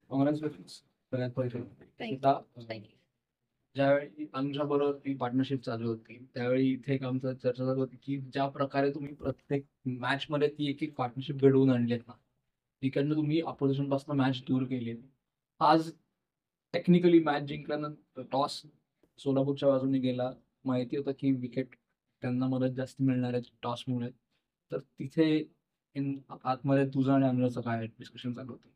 Congratulations सगळ्यात पहिले. Thank you. आता थँक्यू. ज्यावेळी अनुजा बरोबर ती पार्टनरशिप चालू होती, त्यावेळी इथे एक आमचं चर्चा चालू होती, की ज्या प्रकारे तुम्ही प्रत्येक मॅचमध्ये ती एक-एक पार्टनरशिप घडवून आणलीत ना, तिकडनं तुम्ही अपोझिशनपासून मॅच दूर केली. आज टेक्निकली मॅच जिंकल्यानंतर टॉस सोलापूरच्या बाजूने गेला. माहिती होतं, की विकेट त्यांना मदत जास्त मिळणार आहे टॉसमुळे. तर तिथे आतमध्ये तुझं आणि अनुजाचं काय डिस्कशन चालू होतं?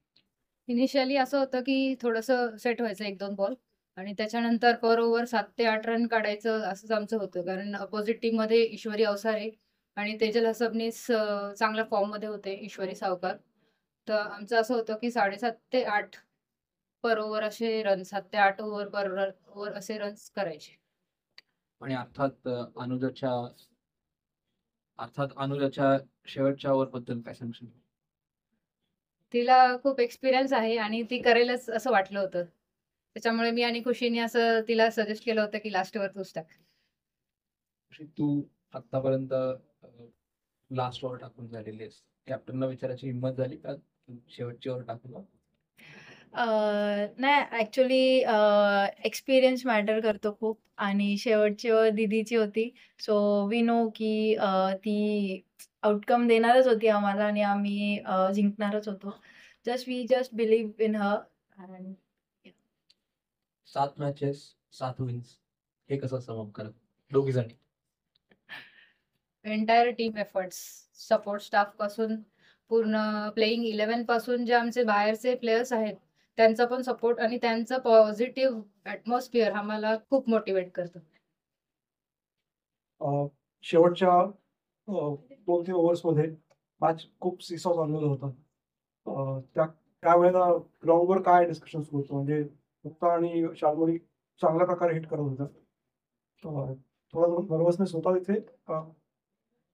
इनिशियली असं होतं की थोडंसं सेट व्हायचं 1-2 बॉल आणि त्याच्यानंतर पर ओव्हर 7 ते 8 रन काढायचं असंच आमचं होतं. कारण अपोझिट टीममध्ये ईश्वरी अवसारे आणि तेजल हसबनीस चांगल्या फॉर्ममध्ये होते, ईश्वरी सावकार. तर आमचं असं होतं की 7.5 ते 8 पर ओव्हर असे रन 7 ते 8 ओव्हर पर ओव्हर असे रन्स करायचे. आणि अर्थात अनुजाच्या शेवटच्या ओव्हरबद्दल काय सांगशील? तिला खूप एक्सपिरियन्स आहे आणि ती करेलच असं वाटलं होतं. त्याच्यामुळे मी आणि खुशीने असं तिला सजेस्ट केलं होतं की लास्ट ओव्हर तूच टाक. तू आतापर्यंत लास्ट ओव्हर टाकून झालेली आहेस. कॅप्टनला विचारायची हिंमत झाली का शेवटची ओव्हर टाकू? नाही ॲक्चुअली एक्सपिरियन्स मॅटर करतो खूप आणि शेवटची ओव्हर दीदीची होती. सो वी नो की ती आउटकम देणारच होती आम्हाला आणि आम्ही जिंकणारच होतो. Just believe in her and 7 matches 7 wins, हे कसं समअप करा दोघी जणी? Entire team efforts, support staff पासून पूर्ण प्लेइंग 11 पासून जे आमचे बाहेरचे प्लेयर्स आहेत, त्यांचा पण सपोर्ट आणि त्यांचं पॉझिटिव्ह ॲटमॉस्फिअर आम्हाला खूप मोटिवेट करतं. शेवटच्या 2-3 ओव्हर्समध्ये मॅच खूप सीसॉ चाललेलं होतं. त्यावेळेला ग्राउंडवर काय डिस्कशन सुरू होतं? म्हणजे मुक्ता आणि शाल्मली चांगल्या प्रकारे हिट करत होत्या. थोडा नर्वसनेस होता तिथे का?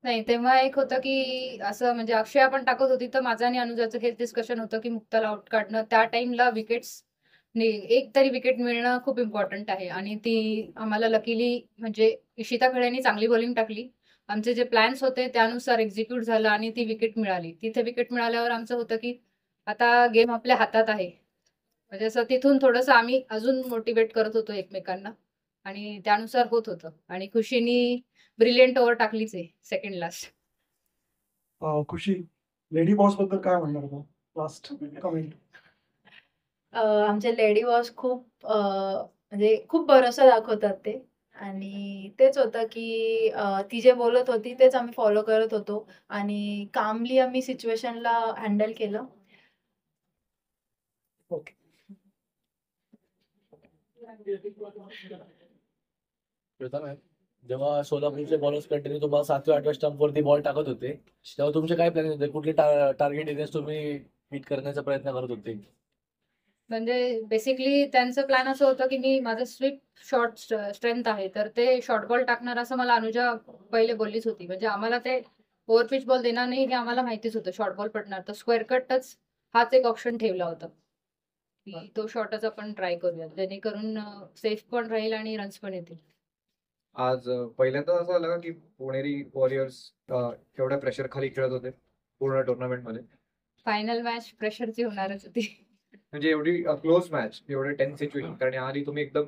नाही, तेव्हा एक होतं की असं म्हणजे अक्षया पण टाकत होती, तर माझं आणि अनुजाचं हेच डिस्कशन होतं की मुक्ताला आउट काढणं. त्या टाईमला एक तरी विकेट मिळणं खूप इम्पॉर्टंट आहे आणि ती आम्हाला लकीली म्हणजे इशिता खळेंनी चांगली बॉलिंग टाकली. आमचे जे प्लॅन्स होते त्यानुसार एक्झिक्यूट झालं आणि ती विकेट मिळाली. तिथे विकेट मिळाल्यावर आमचं होतं की आता गेम आपल्या हातात आहे. म्हणजे असं तिथून थोडंसं आम्ही अजून मोटिवेट करत होतो एकमेकांना आणि त्यानुसार होत होतं आणि खुशीनी ब्रिलियंट ओव्हर टाकलीच आहे सेकंड लास्ट. खुशी, लेडी बॉस बद्दल काय म्हणणार मग? Last comment. आमचे लेडी बॉस खूप म्हणजे खूप भरोसा दाखवतात ते आणि तेच होतं की ती जे बोलत होती तेच आम्ही फॉलो करत होतो आणि कामली आम्ही सिच्युएशनला हँडल केलं. ओके. जेव्हा सोलापूरचे बॉलर्स कंटिन्यू तुम्हाला 7व्या-8व्या स्टंपवरती बॉल टाकत होते, तेव्हा तुमचे काय प्लॅन होते? कुठले टार्गेट एरियाज तुम्ही हिट करण्याचा प्रयत्न करत होते? म्हणजे बेसिकली त्यांचं प्लॅन असं होतं की मी माझं स्वीप शॉर्ट स्ट्रेंथ आहे, तर ते शॉर्ट बॉल टाकणार असं मला अनुजा पहिले बोललीच होती. म्हणजे आम्हाला ते ओव्हर पिच बॉल देणार नाही हे आम्हाला माहितीच होतं. शॉर्ट बॉल पडणार. तर स्क्वेअर कटच हाच एक ऑप्शन ठेवला होता, की तो शॉर्टच आपण ट्राय करूया. जेणेकरून सेफ पण राहील आणि रन्स पण येतील. आज पहिल्यांदा असं झालं का की पुणेरी वॉरियर्स एवढ्या प्रेशर खाली खेळत होते पूर्ण टुर्नामेंटमध्ये? फायनल मॅच प्रेशरची होणारच होती. म्हणजे एवढी क्लोज मॅच, एवढे टेन्स सिच्युएशन, कारण आधी तुम्ही एकदम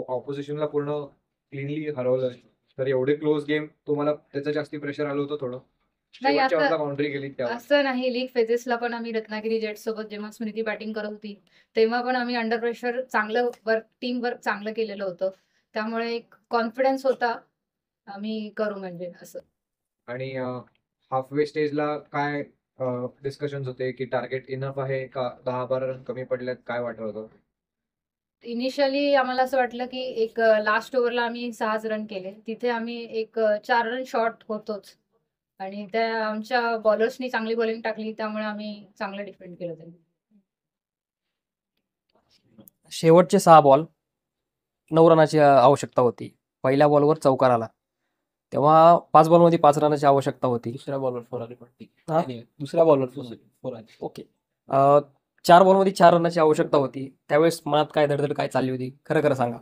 ऑपोजिशनला पूर्ण क्लीनली हरवलं, तर एवढे क्लोज गेम तुम्हाला त्याचं जास्ती प्रेशर आलं होतं थोडं? नाही, शेवटच्या असं बाउंड्री गेली तेव्हा? असं नाही. लीग फेजेसला पण आम्ही रत्नागिरी जेट्स सोबत जेव्हा स्मृती बॅटिंग करत होती, तेव्हा पण आम्ही अंडर प्रेशर चांगलं टीम वर्क चांगलं केलेलं होतं. त्यामुळे एक कॉन्फिडन्स होता, आम्ही करू म्हणजे असं. आणि हाफवे स्टेजला काय डिस्कशन्स होते की टार्गेट इनफ आहे का 10-12 रन कमी पडलेत, काय वाटत होतं? इनिशियली आम्हाला असं वाटलं की एक लास्ट ओव्हरला आम्ही 6च रन केले. तिथे आम्ही एक 4 रन शॉर्ट होतोच आणि त्या आमच्या बॉलर्सनी चांगली बॉलिंग टाकली, त्यामुळे आम्ही चांगलं डिफेंड केलं त्यांनी. शेवटचे 6 बॉल 9 रनाची आवश्यकता होती. पहिल्या बॉलवर चौकार आला. तेव्हा 5 बॉलमध्ये 5 रनाची आवश्यकता होती. दुसऱ्या बॉलवर 4 आली पडती. हा? दुसऱ्या बॉलवर 4 आली. ओके. 4 बॉलमध्ये 4 रनाची आवश्यकता होती. त्यावेळेस मनात काय धडधड काय चालली होती? खरं खरं सांगा.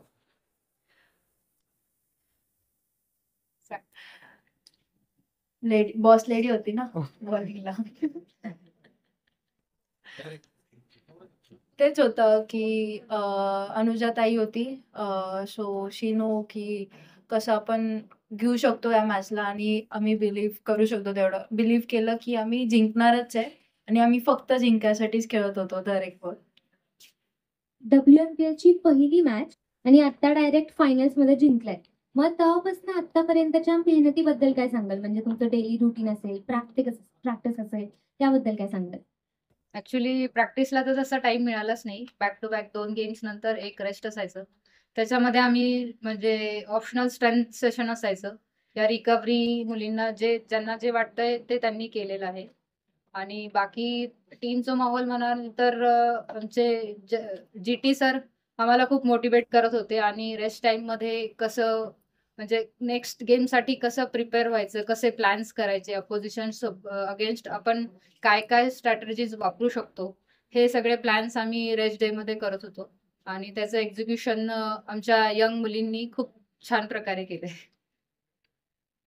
बॉस लेडी होती ना बॉलिंगला. तेच होतं की अनुजाताई होती. सो शी नो की कसं आपण घेऊ शकतो या मॅचला आणि आम्ही बिलीव्ह करू शकतो तेवढं. बिलीव्ह केलं की आम्ही जिंकणारच आहे आणि आम्ही फक्त जिंकायसाठीच खेळत होतो दर एक बॉल. WNBL ची पहिली मॅच आणि आता डायरेक्ट फायनल्समध्ये जिंकलाय. मग तेव्हापासून आतापर्यंतच्या मेहनतीबद्दल काय सांगाल? म्हणजे तुमचं डेली रुटीन असेल, प्रॅक्टिस असेल, त्याबद्दल काय सांगाल? ऍक्च्युली प्रॅक्टिसला तर तसा टाइम मिळालाच नाही. बॅक टू बॅक 2 गेम्स नंतर एक रेस्ट असायचं. त्याच्यामध्ये आम्ही म्हणजे ऑप्शनल स्ट्रेंथ सेशन असायचं. या रिकव्हरी मुलींना ज्यांना जे वाटतंय ते त्यांनी केलेलं आहे. आणि बाकी टीमचा माहोल म्हणाल तर आमचे GT सर आम्हाला खूप मोटिवेट करत होते आणि रेस्ट टाईममध्ये कसं म्हणजे नेक्स्ट गेमसाठी कसं प्रिपेअर व्हायचं, कसे प्लॅन्स करायचे, अपोजिशन अगेन्स्ट आपण काय स्ट्रॅटेजीज वापरू शकतो, हे सगळे प्लॅन्स आम्ही रेस्ट डेमध्ये करत होतो आणि त्याचं एक्झिक्युशन आमच्या यंग मुलींनी खूप छान प्रकारे केलंय.